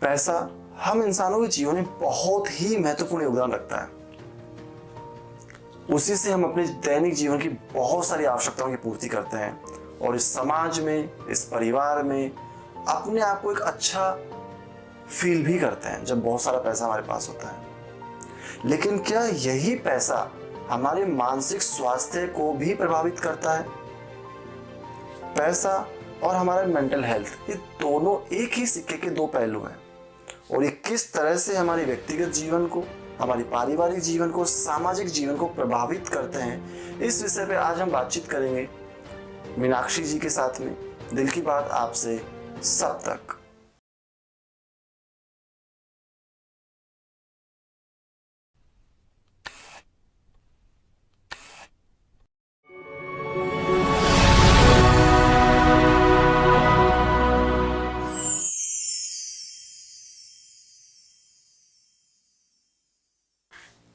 पैसा हम इंसानों के जीवन में बहुत ही महत्वपूर्ण योगदान रखता है। उसी से हम अपने दैनिक जीवन की बहुत सारी आवश्यकताओं की पूर्ति करते हैं और इस समाज में, इस परिवार में अपने आप को एक अच्छा फील भी करते हैं जब बहुत सारा पैसा हमारे पास होता है। लेकिन क्या यही पैसा हमारे मानसिक स्वास्थ्य को भी प्रभावित करता है? पैसा और हमारा मेंटल हेल्थ, ये दोनों एक ही सिक्के के दो पहलू हैं और ये किस तरह से हमारे व्यक्तिगत जीवन को, हमारी पारिवारिक जीवन को, सामाजिक जीवन को प्रभावित करते हैं, इस विषय पे आज हम बातचीत करेंगे मीनाक्षी जी के साथ में। दिल की बात आपसे सब तक।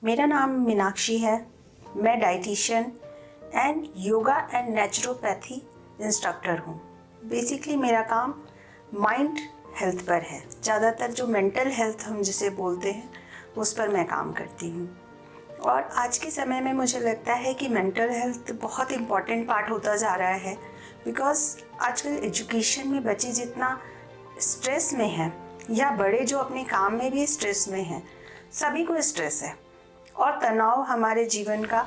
मेरा नाम मीनाक्षी है। मैं dietitian and yoga and naturopathy instructor हूँ। बेसिकली मेरा काम माइंड हेल्थ पर है। ज़्यादातर जो मेंटल हेल्थ हम जिसे बोलते हैं उस पर मैं काम करती हूँ। और आज के समय में मुझे लगता है कि मेंटल हेल्थ बहुत इम्पॉर्टेंट पार्ट होता जा रहा है, बिकॉज आजकल एजुकेशन में बच्चे जितना स्ट्रेस में हैं या बड़े जो अपने काम में भी स्ट्रेस में हैं, सभी को स्ट्रेस है और तनाव हमारे जीवन का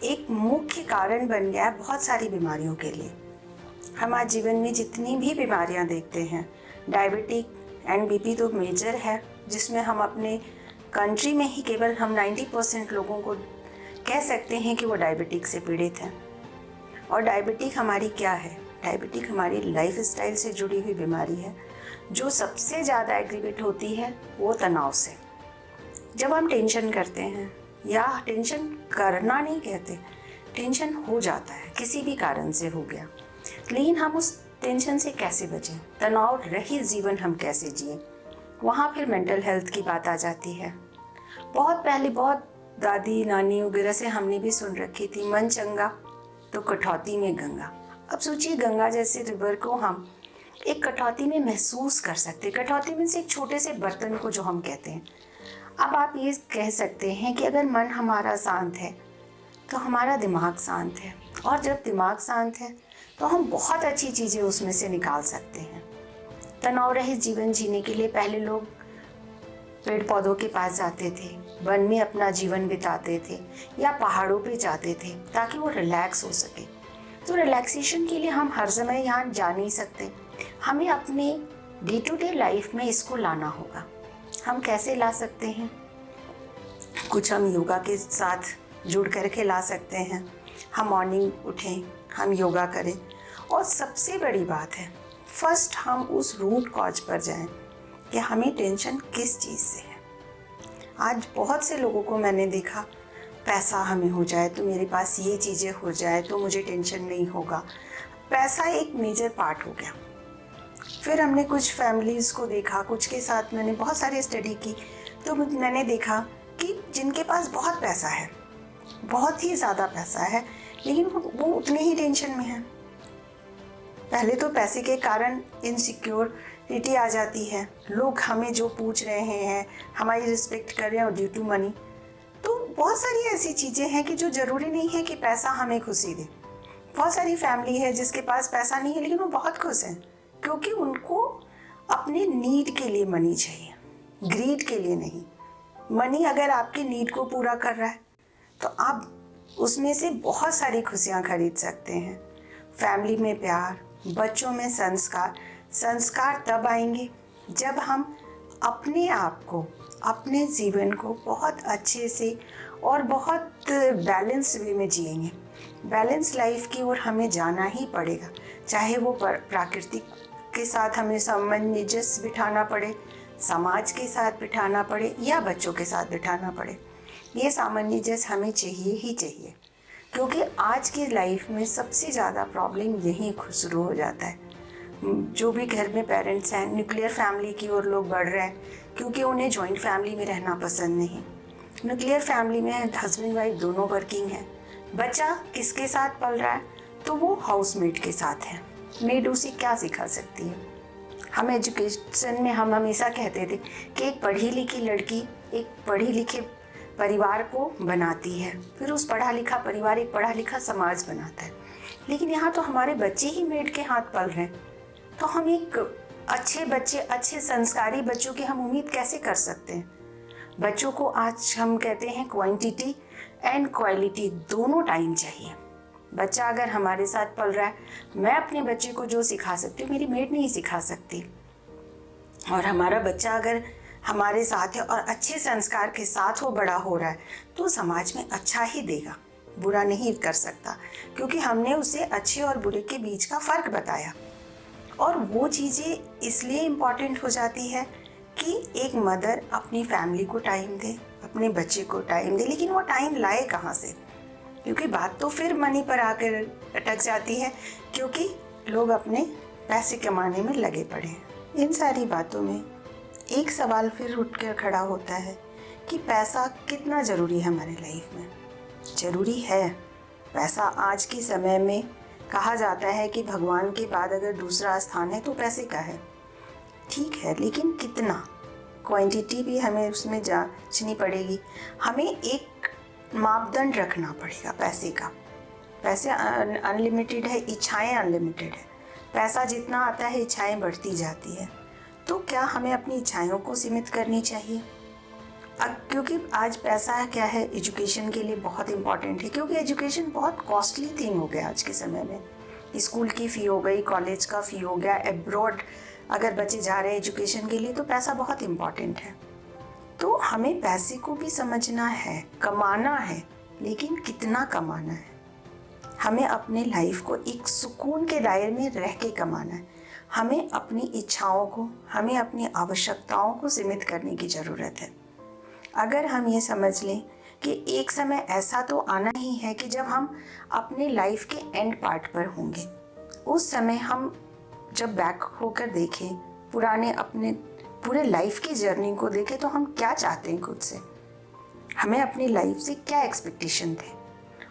एक मुख्य कारण बन गया है बहुत सारी बीमारियों के लिए। हम आज जीवन में जितनी भी बीमारियां देखते हैं, डायबिटिक एंड बीपी तो मेजर है, जिसमें हम अपने कंट्री में ही केवल हम 90% लोगों को कह सकते हैं कि वो डायबिटिक से पीड़ित हैं। और डायबिटिक हमारी क्या है? डायबिटिक हमारी लाइफस्टाइल से जुड़ी हुई बीमारी है जो सबसे ज़्यादा एग्रीवेट होती है वो तनाव से। जब हम टेंशन करते हैं, या टेंशन करना नहीं कहते, टेंशन हो जाता है, किसी भी कारण से हो गया, लेकिन हम उस टेंशन से कैसे बचें, तनाव रहित जीवन हम कैसे जिए, वहाँ फिर मेंटल हेल्थ की बात आ जाती है। बहुत पहले बहुत दादी नानी वगैरह से हमने भी सुन रखी थी, मन चंगा तो कटौती में गंगा। अब सोचिए, गंगा जैसे रिवर को हम एक कटौती में महसूस कर सकते। कटौती में से एक छोटे से बर्तन को जो हम कहते हैं। अब आप ये कह सकते हैं कि अगर मन हमारा शांत है तो हमारा दिमाग शांत है, और जब दिमाग शांत है तो हम बहुत अच्छी चीज़ें उसमें से निकाल सकते हैं। तनाव रहित जीवन जीने के लिए पहले लोग पेड़ पौधों के पास जाते थे, वन में अपना जीवन बिताते थे या पहाड़ों पे जाते थे ताकि वो रिलैक्स हो सके। तो रिलैक्सेशन के लिए हम हर समय यहाँ जा नहीं सकते, हमें अपने डे टू डे लाइफ में इसको लाना होगा। हम कैसे ला सकते हैं? कुछ हम योगा के साथ जुड़ करके ला सकते हैं। हम मॉर्निंग उठें, हम योगा करें, और सबसे बड़ी बात है, फर्स्ट हम उस रूट कॉज पर जाएं कि हमें टेंशन किस चीज़ से है। आज बहुत से लोगों को मैंने देखा, पैसा हमें हो जाए तो, मेरे पास ये चीज़ें हो जाए तो मुझे टेंशन नहीं होगा। पैसा एक मेजर पार्ट हो गया। फिर हमने कुछ फैमिलीज़ को देखा, कुछ के साथ मैंने बहुत सारी स्टडी की, तो मैंने देखा कि जिनके पास बहुत पैसा है, बहुत ही ज़्यादा पैसा है, लेकिन वो उतने ही टेंशन में हैं। पहले तो पैसे के कारण इनसिक्योरिटी आ जाती है, लोग हमें जो पूछ रहे हैं, हमारी रिस्पेक्ट कर रहे हैं ड्यू टू मनी। तो बहुत सारी ऐसी चीज़ें हैं कि जो ज़रूरी नहीं है कि पैसा हमें खुशी दे। बहुत सारी फैमिली है जिसके पास पैसा नहीं है लेकिन वो बहुत खुश हैं, क्योंकि उनको अपने नीड के लिए मनी चाहिए, ग्रीड के लिए नहीं। मनी अगर आपके नीड को पूरा कर रहा है तो आप उसमें से बहुत सारी खुशियाँ खरीद सकते हैं। फैमिली में प्यार, बच्चों में संस्कार। संस्कार तब आएंगे जब हम अपने आप को, अपने जीवन को बहुत अच्छे से और बहुत बैलेंस्ड वे में जिएंगे। बैलेंस लाइफ की ओर हमें जाना ही पड़ेगा, चाहे वो प्राकृतिक के साथ हमें सामंजस्य बिठाना पड़े, समाज के साथ बिठाना पड़े, या बच्चों के साथ बिठाना पड़े। ये सामंजस्य हमें चाहिए ही चाहिए, क्योंकि आज की लाइफ में सबसे ज़्यादा प्रॉब्लम यहीं शुरू हो जाता है। जो भी घर में पेरेंट्स हैं, न्यूक्लियर फैमिली की ओर लोग बढ़ रहे हैं, क्योंकि उन्हें जॉइंट फैमिली में रहना पसंद नहीं। न्यूक्लियर फैमिली में हस्बैंड वाइफ दोनों वर्किंग है, बच्चा किसके साथ पल रहा है, तो वो हाउसमेट के साथ है। मेड उसे क्या सिखा सकती है? हम एजुकेशन में हम हमेशा कहते थे कि एक पढ़ी लिखी लड़की एक पढ़े लिखे परिवार को बनाती है, फिर उस पढ़ा लिखा परिवार एक पढ़ा लिखा समाज बनाता है। लेकिन यहाँ तो हमारे बच्चे ही मेड के हाथ पल रहे हैं, तो हम एक अच्छे बच्चे, अच्छे संस्कारी बच्चों की हम उम्मीद कैसे कर सकते हैं? बच्चों को आज हम कहते हैं क्वांटिटी एंड क्वालिटी दोनों टाइम चाहिए। बच्चा अगर हमारे साथ पल रहा है, मैं अपने बच्चे को जो सिखा सकती हूँ मेरी मेड नहीं सिखा सकती। और हमारा बच्चा अगर हमारे साथ है और अच्छे संस्कार के साथ वो बड़ा हो रहा है तो समाज में अच्छा ही देगा, बुरा नहीं कर सकता, क्योंकि हमने उसे अच्छे और बुरे के बीच का फ़र्क बताया। और वो चीज़ें इसलिए इम्पॉर्टेंट हो जाती है कि एक मदर अपनी फैमिली को टाइम दे, अपने बच्चे को टाइम दे, लेकिन वो टाइम लाए कहाँ से? क्योंकि बात तो फिर मनी पर आकर अटक जाती है, क्योंकि लोग अपने पैसे कमाने में लगे पड़े हैं। इन सारी बातों में एक सवाल फिर उठ कर खड़ा होता है कि पैसा कितना ज़रूरी है हमारे लाइफ में? ज़रूरी है। पैसा आज के समय में कहा जाता है कि भगवान के बाद अगर दूसरा स्थान है तो पैसे का है। ठीक है, लेकिन कितना? क्वांटिटी भी हमें उसमें जांचनी पड़ेगी। हमें एक मापदंड रखना पड़ेगा पैसे का। पैसे अनलिमिटेड है, इच्छाएं अनलिमिटेड है। पैसा जितना आता है इच्छाएं बढ़ती जाती है। तो क्या हमें अपनी इच्छाओं को सीमित करनी चाहिए? क्योंकि आज पैसा क्या है एजुकेशन के लिए बहुत इम्पॉर्टेंट है, क्योंकि एजुकेशन बहुत कॉस्टली थिंग हो गया आज के समय में। स्कूल की फ़ी हो गई, कॉलेज का फ़ी हो गया, एब्रॉड अगर बच्चे जा रहे हैं एजुकेशन के लिए तो पैसा बहुत इम्पॉर्टेंट है। तो हमें पैसे को भी समझना है, कमाना है, लेकिन कितना कमाना है? हमें अपने लाइफ को एक सुकून के दायरे में रह के कमाना है। हमें अपनी इच्छाओं को, हमें अपनी आवश्यकताओं को सीमित करने की ज़रूरत है। अगर हम ये समझ लें कि एक समय ऐसा तो आना ही है कि जब हम अपने लाइफ के एंड पार्ट पर होंगे, उस समय हम जब बैक होकर देखें, पुराने अपने पूरे लाइफ की जर्नी को देखें, तो हम क्या चाहते हैं खुद से, हमें अपनी लाइफ से क्या एक्सपेक्टेशन थे,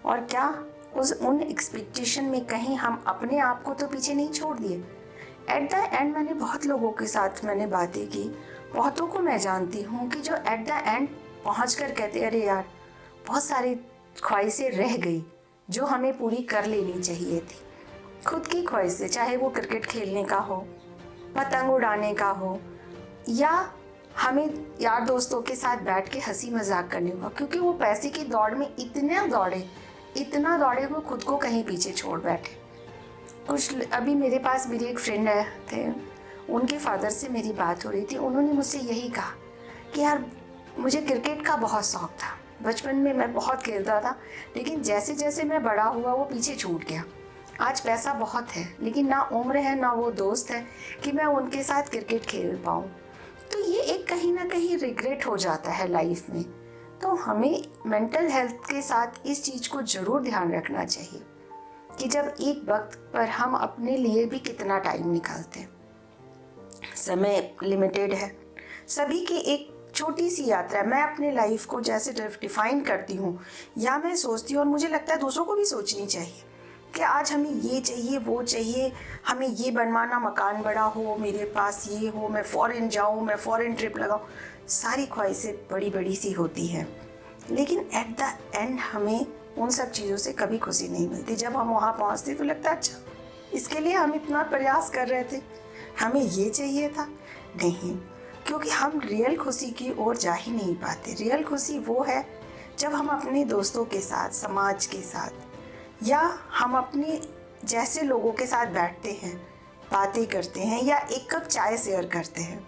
और क्या उन एक्सपेक्टेशन में कहीं हम अपने आप को तो पीछे नहीं छोड़ दिए। एट द एंड मैंने बहुत लोगों के साथ बातें की, बहुतों को मैं जानती हूँ कि जो एट द एंड पहुँच कर कहते अरे यार बहुत सारी ख्वाहिशें रह गई जो हमें पूरी कर लेनी चाहिए थी। खुद की ख्वाहिशें, चाहे वो क्रिकेट खेलने का हो, पतंग उड़ाने का हो, या हमें यार दोस्तों के साथ बैठ के हंसी मजाक करने का, क्योंकि वो पैसे की दौड़ में इतना दौड़े वो खुद को कहीं पीछे छोड़ बैठे। कुछ अभी मेरे पास मेरी एक फ्रेंड थे, उनके फादर से मेरी बात हो रही थी। उन्होंने मुझसे यही कहा कि यार मुझे क्रिकेट का बहुत शौक था, बचपन में मैं बहुत खेलता था, लेकिन जैसे जैसे मैं बड़ा हुआ वो पीछे छूट गया। आज पैसा बहुत है, लेकिन ना उम्र है ना वो दोस्त है कि मैं उनके साथ क्रिकेट खेल पाऊँ। तो ये एक कहीं ना कहीं रिग्रेट हो जाता है लाइफ में। तो हमें मेंटल हेल्थ के साथ इस चीज़ को ज़रूर ध्यान रखना चाहिए कि जब एक वक्त पर हम अपने लिए भी कितना टाइम निकालते हैं। समय लिमिटेड है, सभी की एक छोटी सी यात्रा। मैं अपने लाइफ को जैसे डिफाइन करती हूँ या मैं सोचती हूँ, और मुझे लगता है दूसरों को भी सोचनी चाहिए कि आज हमें ये चाहिए, वो चाहिए, हमें ये बनवाना, मकान बड़ा हो, मेरे पास ये हो, मैं फ़ॉरेन जाऊँ, मैं फ़ॉरेन ट्रिप लगाऊँ। सारी ख्वाहिशें बड़ी बड़ी सी होती हैं, लेकिन एट द एंड हमें उन सब चीज़ों से कभी खुशी नहीं मिलती। जब हम वहाँ पहुँचते तो लगता है अच्छा इसके लिए हम इतना प्रयास कर रहे थे, हमें ये चाहिए था। नहीं, क्योंकि हम रियल खुशी की ओर जा ही नहीं पाते। रियल खुशी वो है जब हम अपने दोस्तों के साथ, समाज के साथ, या हम अपने जैसे लोगों के साथ बैठते हैं, बातें करते हैं, या एक कप चाय शेयर करते हैं।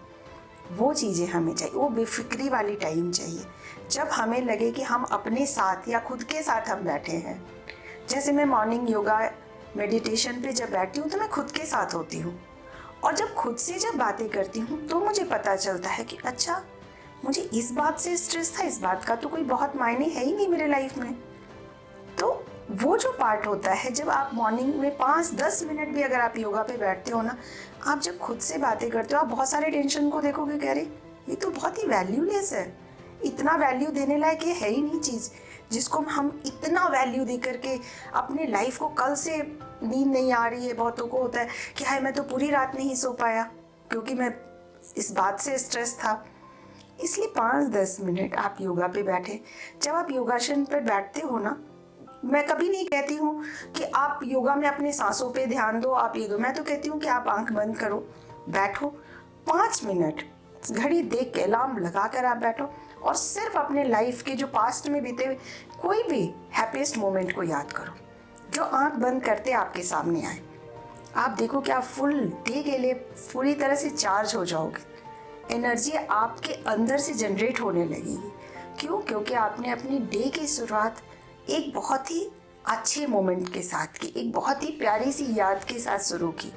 वो चीज़ें हमें चाहिए, वो बेफिक्री वाली टाइम चाहिए जब हमें लगे कि हम अपने साथ या खुद के साथ हम बैठे हैं। जैसे मैं मॉर्निंग योगा मेडिटेशन पे जब बैठती हूँ तो मैं खुद के साथ होती हूँ, और जब खुद से जब बातें करती हूँ तो मुझे पता चलता है कि अच्छा मुझे इस बात से स्ट्रेस था, इस बात का तो कोई बहुत मायने है ही नहीं मेरे लाइफ में। तो वो जो पार्ट होता है जब आप मॉर्निंग में 5-10 मिनट भी अगर आप योगा पे बैठते हो ना, आप जब खुद से बातें करते हो, आप बहुत सारे टेंशन को देखोगे, कह रहे ये तो बहुत ही वैल्यूलेस है, इतना वैल्यू देने लायक ये है ही नहीं चीज़ जिसको हम इतना वैल्यू दे करके अपने लाइफ को, कल से नींद नहीं आ रही है, बहुतों को होता है कि हाय मैं तो पूरी रात नहीं सो पाया, क्योंकि मैं इस बात से स्ट्रेस था। इसलिए 5-10 मिनट आप योगा पे बैठे। जब आप योगासन पर बैठते हो ना, मैं कभी नहीं कहती हूँ कि आप योगा में अपने सांसों पे ध्यान दो, आप ये दो। मैं तो कहती हूँ कि आप आंख बंद करो, बैठो 5 मिनट, घड़ी देख के अलार्म लगा कर आप बैठो और सिर्फ अपने लाइफ के जो पास्ट में बीते हुए कोई भी हैप्पीएस्ट मोमेंट को याद करो, जो आंख बंद करते आपके सामने आए। आप देखो कि आप फुल डे के लिए पूरी तरह से चार्ज हो जाओगे। एनर्जी आपके अंदर से जनरेट होने लगेगी। क्यों? क्योंकि आपने अपनी डे की शुरुआत एक बहुत ही अच्छे मोमेंट के साथ की, एक बहुत ही प्यारी सी याद के साथ शुरू की।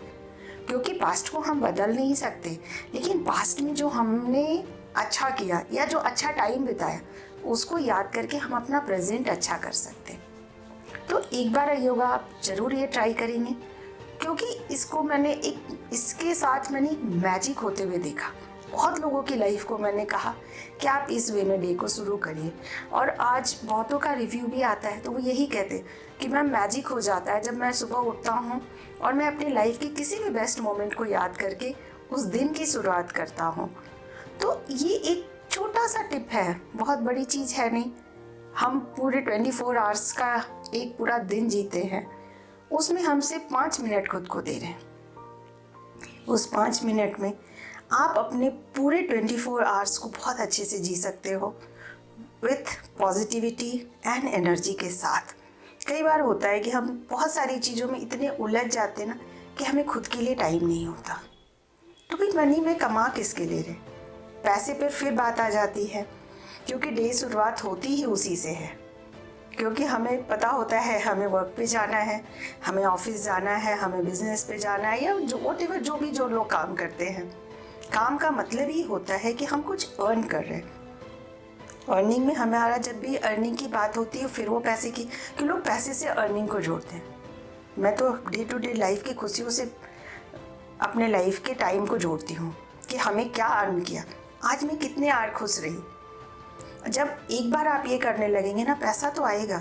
क्योंकि पास्ट को हम बदल नहीं सकते, लेकिन पास्ट में जो हमने अच्छा किया या जो अच्छा टाइम बिताया उसको याद करके हम अपना प्रेजेंट अच्छा कर सकते हैं। तो एक बार योगा आप ज़रूर ये ट्राई करेंगे, क्योंकि इसके साथ मैंने एक मैजिक होते हुए देखा। बहुत लोगों की लाइफ को मैंने कहा कि आप इस वे में डे को शुरू करिए, और आज बहुतों का रिव्यू भी आता है तो वो यही कहते हैं कि मैम मैजिक हो जाता है जब मैं सुबह उठता हूँ और मैं अपनी लाइफ के किसी भी बेस्ट मोमेंट को याद करके उस दिन की शुरुआत करता हूँ। तो ये एक छोटा सा टिप है, बहुत बड़ी चीज़ है नहीं। हम पूरे 24 आवर्स का एक पूरा दिन जीते हैं, उसमें हम सिर्फ 5 मिनट खुद को दे रहे हैं। उस 5 मिनट में आप अपने पूरे 24 आवर्स को बहुत अच्छे से जी सकते हो, विथ पॉजिटिविटी एंड एनर्जी के साथ। कई बार होता है कि हम बहुत सारी चीज़ों में इतने उलझ जाते हैं ना कि हमें खुद के लिए टाइम नहीं होता। तो भाई मनी में कमा किसके ले रहे, पैसे पर फिर बात आ जाती है, क्योंकि डे शुरुआत होती ही उसी से है। क्योंकि हमें पता होता है हमें वर्क पे जाना है, हमें ऑफिस जाना है, हमें बिजनेस पे जाना है, या जो लोग काम करते हैं। काम का मतलब ही होता है कि हम कुछ अर्न कर रहे हैं। अर्निंग में हमारा जब भी अर्निंग की बात होती है फिर वो पैसे की, कि लोग पैसे से अर्निंग को जोड़ते हैं। मैं तो डे टू डे लाइफ की खुशियों से अपने लाइफ के टाइम को जोड़ती हूँ कि हमें क्या अर्न किया, आज मैं कितने आर खुश रही। जब एक बार आप ये करने लगेंगे ना, पैसा तो आएगा,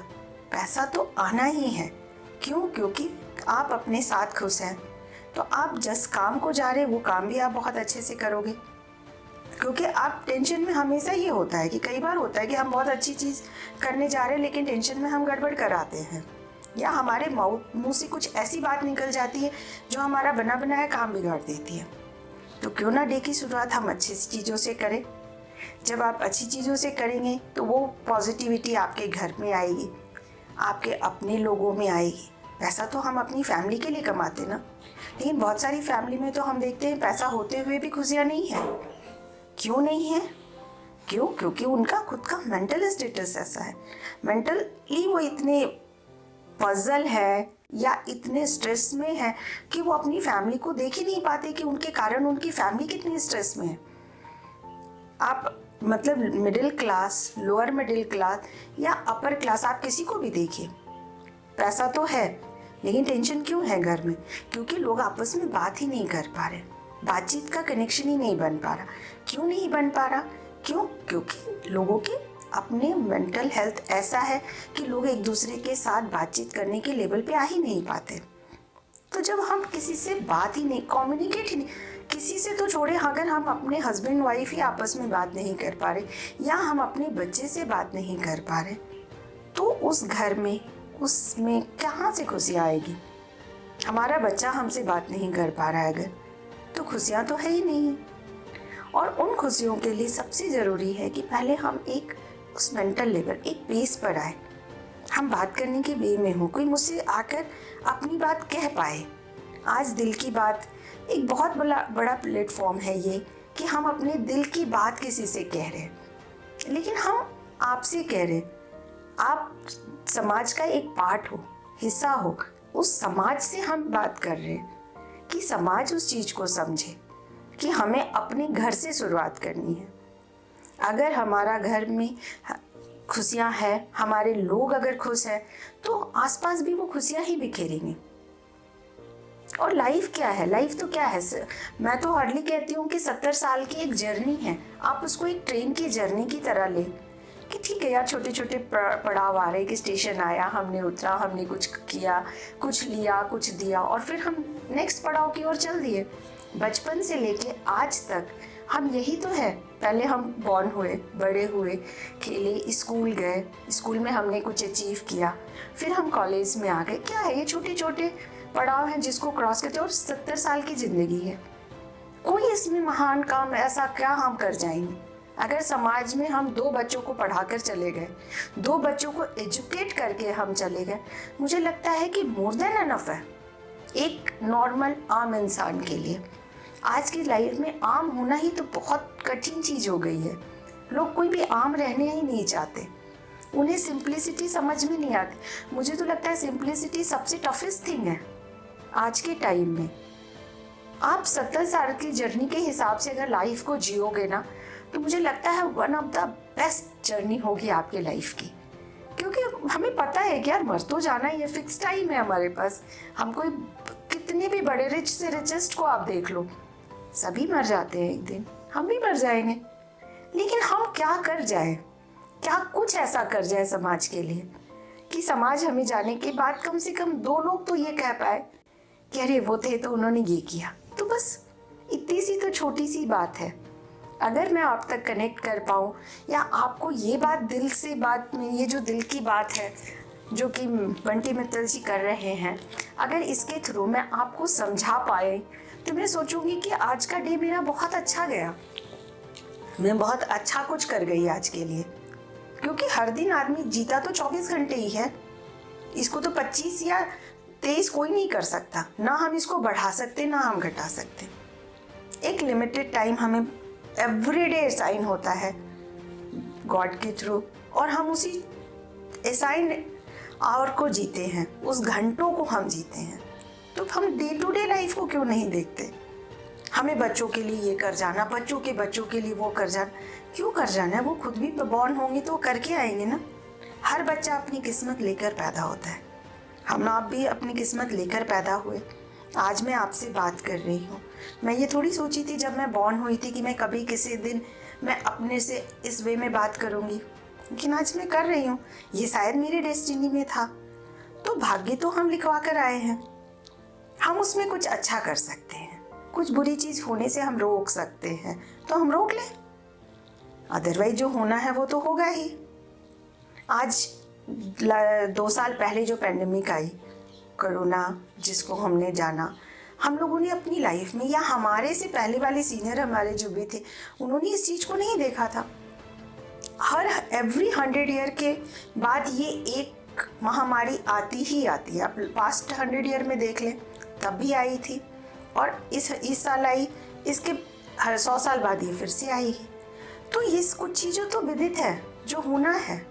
पैसा तो आना ही है। क्यों? क्योंकि आप अपने साथ खुश हैं, तो आप जिस काम को जा रहे हैं वो काम भी आप बहुत अच्छे से करोगे। क्योंकि आप टेंशन में हमेशा ये होता है कि कई बार होता है कि हम बहुत अच्छी चीज़ करने जा रहे हैं लेकिन टेंशन में हम गड़बड़ कराते हैं, या हमारे मुंह से कुछ ऐसी बात निकल जाती है जो हमारा बना बनाया काम बिगाड़ देती है। तो क्यों ना डे की शुरुआत हम अच्छी चीज़ों से करें। जब आप अच्छी चीज़ों से करेंगे तो वो पॉजिटिविटी आपके घर में आएगी, आपके अपने लोगों में आएगी। पैसा तो हम अपनी फैमिली के लिए कमाते ना, लेकिन बहुत सारी फैमिली में तो हम देखते हैं पैसा होते हुए भी खुशियाँ नहीं है। क्यों नहीं है? क्यों? क्योंकि उनका खुद का मेंटल स्टेटस ऐसा है, मेंटली वो इतने पजल है या इतने स्ट्रेस में है कि वो अपनी फैमिली को देख ही नहीं पाते कि उनके कारण उनकी फैमिली कितनी स्ट्रेस में है। आप मतलब middle class, lower middle class या अपर क्लास, आप किसी को भी देखिए, पैसा तो है लेकिन टेंशन क्यों है घर में? क्योंकि लोग आपस में बात ही नहीं कर पा रहे, बातचीत का कनेक्शन ही नहीं बन पा रहा। क्यों नहीं बन पा रहा? क्यों? क्योंकि लोगों के अपने मेंटल हेल्थ ऐसा है कि लोग एक दूसरे के साथ बातचीत करने के लेवल पे आ ही नहीं पाते। तो जब हम किसी से बात ही नहीं, कम्युनिकेट ही नहीं, किसी से तो छोड़े, अगर हम अपने हस्बैंड वाइफ ही आपस में बात नहीं कर पा रहे या हम अपने बच्चे से बात नहीं कर पा रहे, तो उस घर में उसमें कहाँ से खुशियाँ आएगी? हमारा बच्चा हमसे बात नहीं कर पा रहा है अगर, तो खुशियाँ तो है ही नहीं। और उन खुशियों के लिए सबसे ज़रूरी है कि पहले हम एक उस मेंटल लेवल, एक बेस पर आए, हम बात करने के वे में हो, कोई मुझसे आकर अपनी बात कह पाए। आज दिल की बात एक बहुत बड़ा प्लेटफॉर्म है ये, कि हम अपने दिल की बात किसी से कह रहे हैं, लेकिन हम आपसे कह रहे हैं। आप समाज का एक पार्ट हो, हिस्सा हो, उस समाज से हम बात कर रहे हैं कि समाज उस चीज़ को समझे कि हमें अपने घर से शुरुआत करनी है। अगर हमारा घर में खुशियाँ हैं, हमारे लोग अगर खुश हैं, तो आसपास भी वो खुशियाँ ही बिखेरेंगे। और लाइफ क्या है? लाइफ तो क्या है, मैं तो हार्डली कहती हूँ कि 70 साल की एक जर्नी है। आप उसको एक ट्रेन की जर्नी की तरह लें कि ठीक है यार, छोटे छोटे पड़ाव आ रहे कि स्टेशन आया, हमने उतरा, हमने कुछ किया, कुछ लिया, कुछ दिया, और फिर हम नेक्स्ट पड़ाव की ओर चल दिए। बचपन से लेके आज तक हम यही तो है। पहले हम बॉर्न हुए, बड़े हुए, खेले, स्कूल गए, स्कूल में हमने कुछ अचीव किया, फिर हम कॉलेज में आ गए। क्या है ये छोटे छोटे पड़ाव हैं जिसको क्रॉस करते हैं, और 70 साल की ज़िंदगी है। कोई इसमें महान काम ऐसा क्या हम कर जाएंगे? अगर समाज में हम 2 बच्चों को पढ़ाकर चले गए, 2 बच्चों को एजुकेट करके हम चले गए, मुझे लगता है कि मोर देन एनफ है एक नॉर्मल आम इंसान के लिए। आज की लाइफ में आम होना ही तो बहुत कठिन चीज़ हो गई है। लोग कोई भी आम रहने ही नहीं चाहते, उन्हें सिंप्लिसिटी समझ में नहीं आती। मुझे तो लगता है सिंप्लिसिटी सबसे टफेस्ट थिंग है आज के टाइम में। आप 70 साल की जर्नी के हिसाब से अगर लाइफ को जियोगे ना, तो मुझे लगता है one of the best journey होगी आपके लाइफ की। क्योंकि हमें पता है कि यार मर तो जाना ही है, फिक्स टाइम है हमारे पास। हम कोई कितने भी बड़े रिच से रिचेस्ट को आप देख लो, सभी मर जाते हैं एक दिन, हम भी मर जाएंगे। लेकिन हम क्या कर जाए, क्या कुछ ऐसा कर जाए समाज के लिए कि समाज हमें जाने के बाद कम से कम 2 लोग तो ये कह पाए कि अरे वो थे तो उन्होंने ये किया। तो बस इतनी सी तो छोटी सी बात है। अगर मैं आप तक कनेक्ट कर पाऊँ, या आपको ये बात दिल से बात में, ये जो दिल की बात है जो कि बंटी मित्तल जी कर रहे हैं, अगर इसके थ्रू मैं आपको समझा पाए, तो मैं सोचूंगी कि आज का डे मेरा बहुत अच्छा गया, मैं बहुत अच्छा कुछ कर गई आज के लिए। क्योंकि हर दिन आदमी जीता तो 24 घंटे ही है, इसको तो 25 या 23 कोई नहीं कर सकता। ना हम इसको बढ़ा सकते, ना हम घटा सकते। एक लिमिटेड टाइम हमें एवरीडे असाइन होता है गॉड के थ्रू, और हम उसी असाइन आवर को जीते हैं, उस घंटों को हम जीते हैं। तो हम डे टू डे लाइफ को क्यों नहीं देखते? हमें बच्चों के लिए ये कर जाना, बच्चों के लिए वो कर जाना, क्यों कर जाना है? वो खुद भी बॉर्न होंगे तो करके आएंगे ना। हर बच्चा अपनी किस्मत लेकर पैदा होता है, हम आप भी अपनी किस्मत लेकर पैदा हुए। आज मैं आपसे बात कर रही हूँ, मैं ये थोड़ी सोची थी जब मैं बॉर्न हुई थी कि मैं कभी किसी दिन मैं अपने से इस वे में बात करूँगी, लेकिन आज मैं कर रही हूँ। ये शायद मेरे डेस्टिनी में था। तो भाग्य तो हम लिखवा कर आए हैं, हम उसमें कुछ अच्छा कर सकते हैं, कुछ बुरी चीज़ होने से हम रोक सकते हैं तो हम रोक लें, अदरवाइज जो होना है वो तो होगा ही। आज 2 साल पहले जो पेंडेमिक आई, कोरोना, जिसको हमने जाना, हम लोगों ने अपनी लाइफ में, या हमारे से पहले वाले सीनियर हमारे जो भी थे, उन्होंने इस चीज़ को नहीं देखा था। एवरी 100 ईयर के बाद ये एक महामारी आती ही आती है। आप पास्ट 100 ईयर में देख लें, तब भी आई थी, और इस साल आई, इसके 100 साल बाद ये फिर से आएगी। तो ये कुछ चीज़ें तो विदित है जो होना है,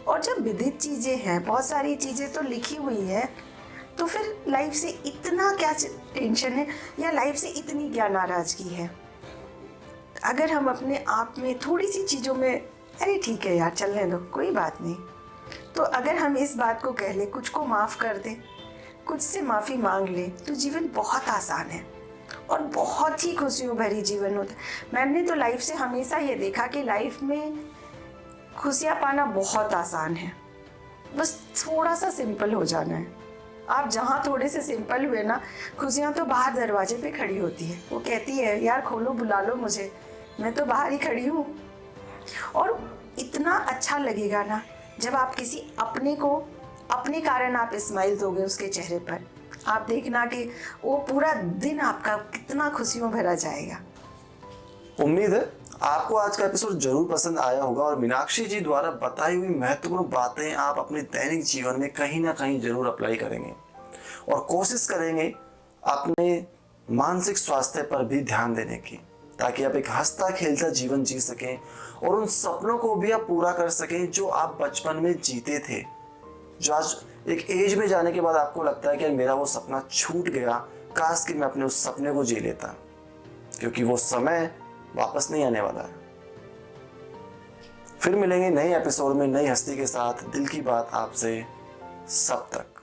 और जब विदित चीज़ें हैं, बहुत सारी चीज़ें तो लिखी हुई है, तो फिर लाइफ से इतना क्या टेंशन है, या लाइफ से इतनी क्या नाराज़गी है? अगर हम अपने आप में थोड़ी सी चीज़ों में अरे ठीक है यार चलने दो, कोई बात नहीं, तो अगर हम इस बात को कह ले, कुछ को माफ़ कर दें, कुछ से माफ़ी मांग ले, तो जीवन बहुत आसान है और बहुत ही खुशियों भरी जीवन होता है। मैंने तो लाइफ से हमेशा ये देखा कि लाइफ में खुशियाँ पाना बहुत आसान है, बस थोड़ा सा सिंपल हो जाना है। आप जहाँ थोड़े से सिंपल हुए ना, खुशियाँ तो बाहर दरवाजे पे खड़ी होती है, वो कहती है यार खोलो, बुला लो मुझे, मैं तो बाहर ही खड़ी हूँ। और इतना अच्छा लगेगा ना जब आप किसी अपने को, अपने कारण आप स्माइल दोगे उसके चेहरे पर, आप देखना कि वो पूरा दिन आपका कितना खुशियों भरा जाएगा। उम्मीद है आपको आज का एपिसोड जरूर पसंद आया होगा, और मीनाक्षी जी द्वारा बताई हुई महत्वपूर्ण बातें आप अपने दैनिक जीवन में कहीं ना कहीं जरूर अप्लाई करेंगे, और कोशिश करेंगे अपने मानसिक स्वास्थ्य पर भी ध्यान देने की, ताकि आप एक हंसता खेलता जीवन जी सकें और उन सपनों को भी आप पूरा कर सकें जो आप बचपन में जीते थे, जो आज एक एज में जाने के बाद आपको लगता है कि मेरा वो सपना छूट गया, काश कि मैं अपने उस सपने को जी लेता, क्योंकि वो समय वापस नहीं आने वाला है। फिर मिलेंगे नए एपिसोड में नई हस्ती के साथ। दिल की बात आपसे, सब तक।